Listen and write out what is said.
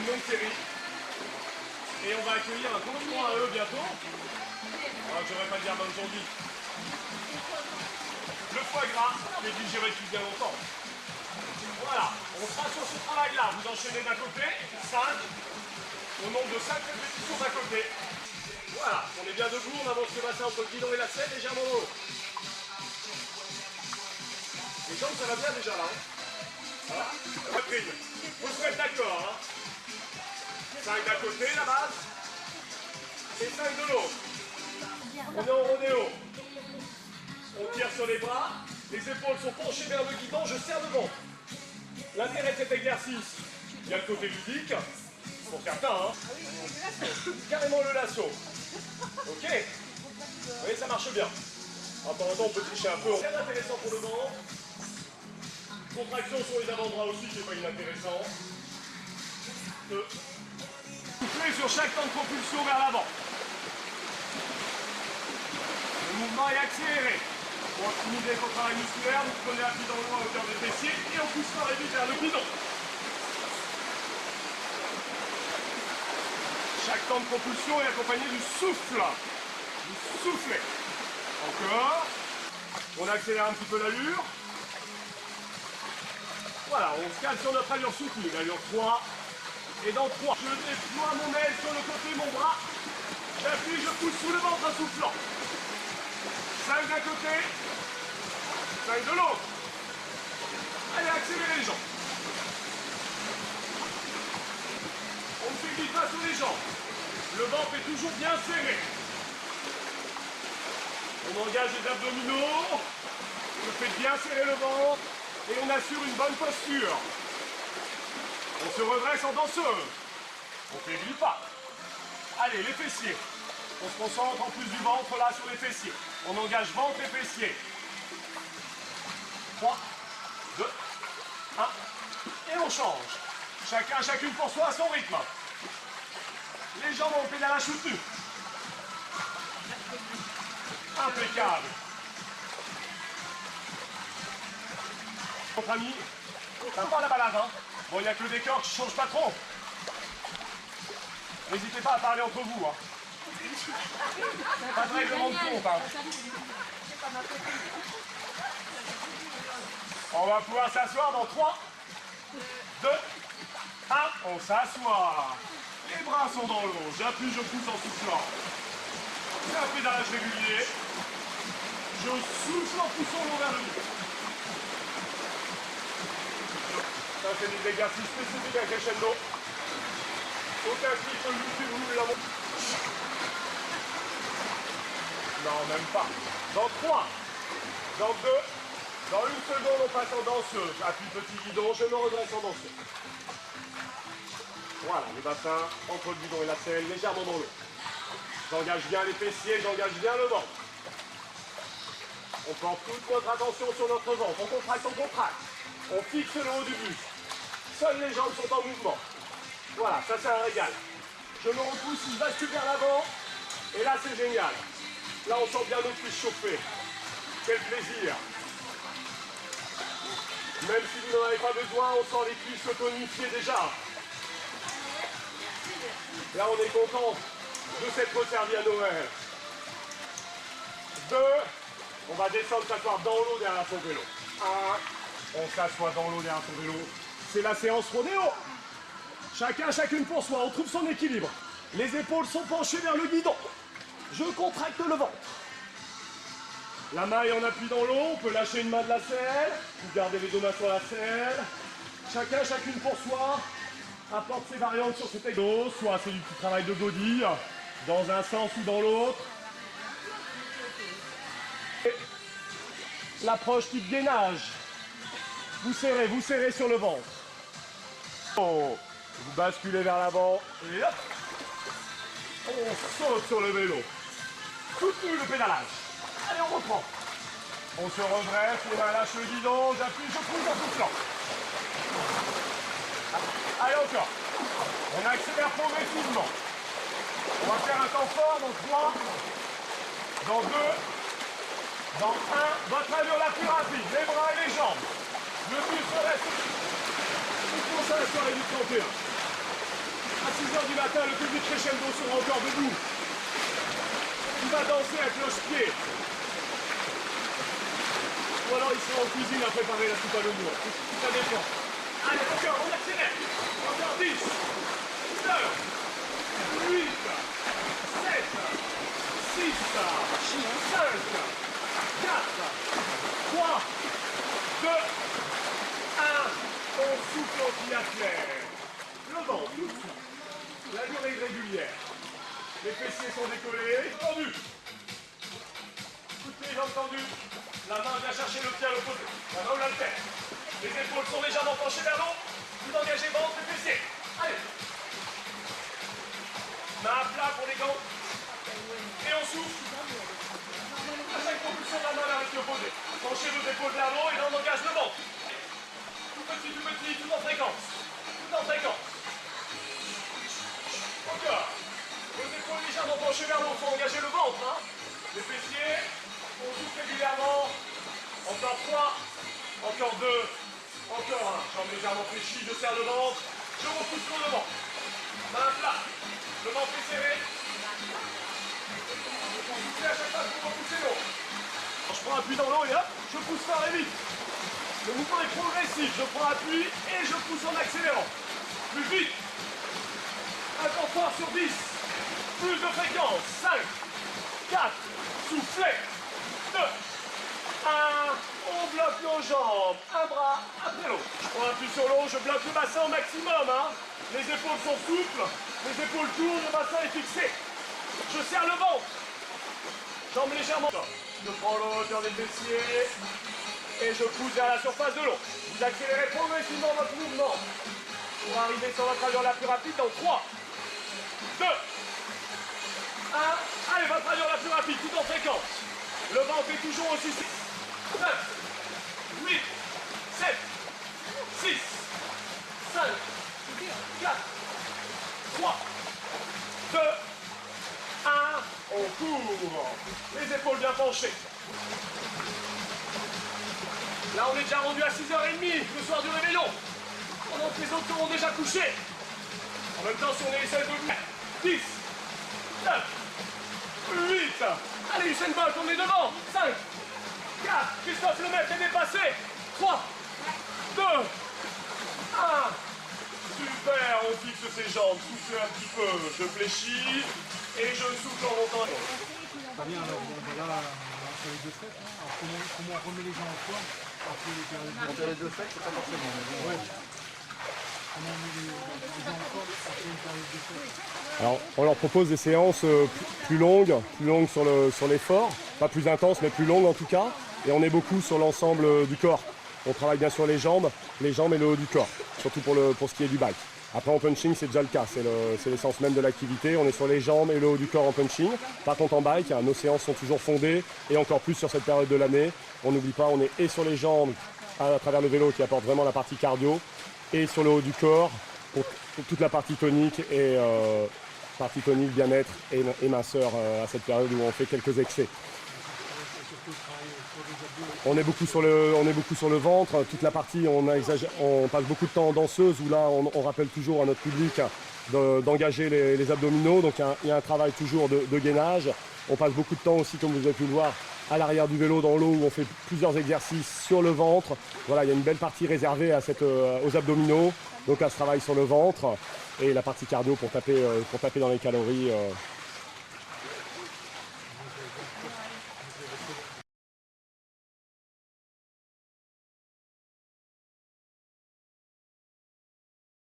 longue série. Et on va accueillir un concours à eux bientôt. Alors, je ne vais pas le dire même aujourd'hui. Le foie gras qui est digéré depuis bien longtemps. Voilà, on sera sur ce travail-là. Vous enchaînez d'un côté, 5, au nombre de 5 répétitions d'un côté. Voilà, on est bien debout, on avance le bassin entre le guidon et la selle, légèrement en haut. Les jambes, ça va bien déjà là. Voilà, poitrine. Vous serez d'accord. 5 d'un côté, la base. Et 5 de l'autre. On est en rodéo. On tire sur les bras. Les épaules sont penchées vers le guidon, je serre le ventre. L'intérêt de cet exercice, il y a le côté ludique, pour certains, hein. Carrément le lasso. Ok. Vous voyez, ça marche bien. En temps en temps, on peut tricher un peu. C'est intéressant pour le ventre. Contraction sur les avant-bras aussi, qui n'est pas inintéressant. Soufflez sur chaque temps de propulsion vers l'avant. Le mouvement est accéléré. Pour optimiser votre travail musculaire, vous prenez appui dans le loin à hauteur des fessiers et on pousse par les vite vers le guidon. Chaque temps de propulsion est accompagné du souffle. Du soufflet. Encore. On accélère un petit peu l'allure. Voilà, on se cale sur notre allure soutenue. L'allure 3. Et dans 3, je déploie mon aile sur le côté, mon bras. J'appuie, je pousse sous le ventre en soufflant. 5 d'un côté. 5 de l'autre. Allez, accélérez les jambes. On ne se glisse pas sur les jambes. Le ventre est toujours bien serré. On engage les abdominaux. On fait bien serrer le ventre. Et on assure une bonne posture. On se redresse en danseuse. On ne faiblit pas. Allez, les fessiers. On se concentre en plus du ventre là sur les fessiers. On engage ventre et fessiers. 3, 2, 1. Et on change. Chacun, chacune pour soi à son rythme. Les jambes au pédalage soutenu. Impeccable. Notre ami, sympa la balade, hein. Bon, il n'y a que le décor qui ne change pas trop. N'hésitez pas à parler entre vous, hein. Pas de règlement de compte, hein. On va pouvoir s'asseoir dans 3, 2, 1. On s'assoit. Les bras sont dans l'eau. J'appuie, je pousse en soufflant. C'est un pédalage régulier. Je souffle en poussant l'eau vers le haut. Ça, c'est des exercices spécifiques à crescendo. Aucun clic peut vous la montre. Non, même pas. Dans 3, dans 2, dans 1 seconde, on passe en danseuse. Appuie petit guidon, je me redresse en danseuse. Voilà, les bassins entre le guidon et la selle, légèrement dans l'eau. J'engage bien les fessiers, j'engage bien le ventre. On porte toute notre attention sur notre ventre. On contracte, on contracte. On fixe le haut du buste. Seules les jambes sont en mouvement. Voilà, ça c'est un régal. Je me repousse, je bascule vers l'avant. Et là c'est génial. Là on sent bien nos cuisses chauffer. Quel plaisir. Même si vous n'en avez pas besoin, on sent les cuisses se tonifier déjà. Là on est content de s'être servi à Noël. 2, on va descendre, s'asseoir dans l'eau derrière son vélo. 1, on s'assoit dans l'eau derrière son vélo. C'est la séance rodéo. Chacun, chacune pour soi, on trouve son équilibre. Les épaules sont penchées vers le guidon. Je contracte le ventre. La main est en appui dans l'eau, on peut lâcher une main de la selle. Vous gardez les deux mains sur la selle. Chacun, chacune pour soi. Apporte ses variantes sur cet exo. Soit c'est du petit travail de body, dans un sens ou dans l'autre. L'approche type gainage. Vous serrez sur le ventre. Oh. Vous basculez vers l'avant et hop. On saute sur le vélo. Soutenu le pédalage. Allez, on reprend. On se redresse, les mains lâchent le guidon, j'appuie, je pousse en soufflant. Allez, encore. On accélère progressivement. On va faire un temps fort dans 3, dans 2, dans 1. Votre allure la plus rapide, les bras et les jambes. Le buste reste. Il faut ça la soirée du 31. À 6 h du matin, le public crescendo sera encore debout. Il va danser à cloche-pied. Ou alors il sera en cuisine à préparer la soupe à l'oignon. Ça dépend. Allez, encore, on accélère. Encore 10, 9, 8, 7, 6, 5, 4, 3, 2, 1. On souffle anti-athlète. Le vent, tout de suite. La durée régulière. Les fessiers sont décollés. Tendus. Toutes les jambes tendues. La main vient chercher le pied à l'opposé. La main ou l'haltère. Les épaules sont légèrement penchées vers l'eau. Vous engagez ventre et fessiers. Allez. Main à plat pour les gants. Et on souffle. À chaque propulsion de la main vers le pied opposé. Penchez vos épaules vers l'eau et là on engage le ventre. Tout petit, tout en fréquence. Tout en fréquence. Encore. Vos épaules légèrement penchées vers l'eau, il faut engager le ventre. Hein. Les fessiers, on souffle régulièrement. Encore 3, encore 2, encore 1. Jambes légèrement fléchies, je serre le ventre. Je repousse le devant. Main plat. Le ventre est serré. Soufflez à chaque fois que vous repoussez l'eau. Je prends appui dans l'eau et hop, je pousse fort et vite. Le mouvement est progressif. Je prends appui et je pousse en accélérant. Plus vite. Encore fort sur 10. Plus de fréquence. 5, 4, soufflez. 2, 1. On bloque nos jambes. Un bras après l'autre. Je prends appui sur l'eau, je bloque le bassin au maximum. Hein. Les épaules sont souples. Les épaules tournent, le bassin est fixé. Je serre le ventre. Jambes légèrement. Je prends la hauteur des fessiers. Et je pousse vers la surface de l'eau. Vous accélérez progressivement votre mouvement. Pour arriver sur votre allure la plus rapide dans 3, 2, 1. Allez, votre allure la plus rapide, tout en fréquence. Le ventre est toujours aussi 9, 8, 7, 6, 5, 4, 3, 2, 1. On court. Les épaules bien penchées. Là, on est déjà rendu à 6h30, le soir du réveillon. Pendant que les autres seront déjà couchés. En même temps, si on est les 16 debout. 10, 9, 8. Allez, Usain Bolt, on est devant. 5, 4. Christophe Lemaitre est dépassé. 3, 2, 1. Super, on fixe ses jambes. Soufflez un petit peu. Je fléchis et je souffle en montant. Très bien, alors voilà, sur les deux sets, hein. Alors, comment on remet les gens en forme après les périodes Entre les deux sets, c'est pas forcément. Ouais. Comment on met les gens en forme après une période de set? Alors, on leur propose des séances plus longues sur l'effort, pas plus intenses, mais plus longues en tout cas. Et on est beaucoup sur l'ensemble du corps. On travaille bien sûr les jambes et le haut du corps, surtout pour ce qui est du bike. Après en punching, c'est déjà le cas, c'est l'essence même de l'activité. On est sur les jambes et le haut du corps en punching. Par contre en bike, nos séances sont toujours fondées et encore plus sur cette période de l'année. On n'oublie pas, on est et sur les jambes à travers le vélo qui apporte vraiment la partie cardio et sur le haut du corps pour toute la partie tonique et bien-être et minceur à cette période où on fait quelques excès. On est beaucoup sur le ventre, toute la partie, on passe beaucoup de temps en danseuse où là on rappelle toujours à notre public d'engager les abdominaux, donc il y a un travail toujours de gainage. On passe beaucoup de temps aussi, comme vous avez pu le voir, à l'arrière du vélo dans l'eau où on fait plusieurs exercices sur le ventre. Voilà, il y a une belle partie réservée aux abdominaux, donc là ce travail sur le ventre et la partie cardio pour taper dans les calories.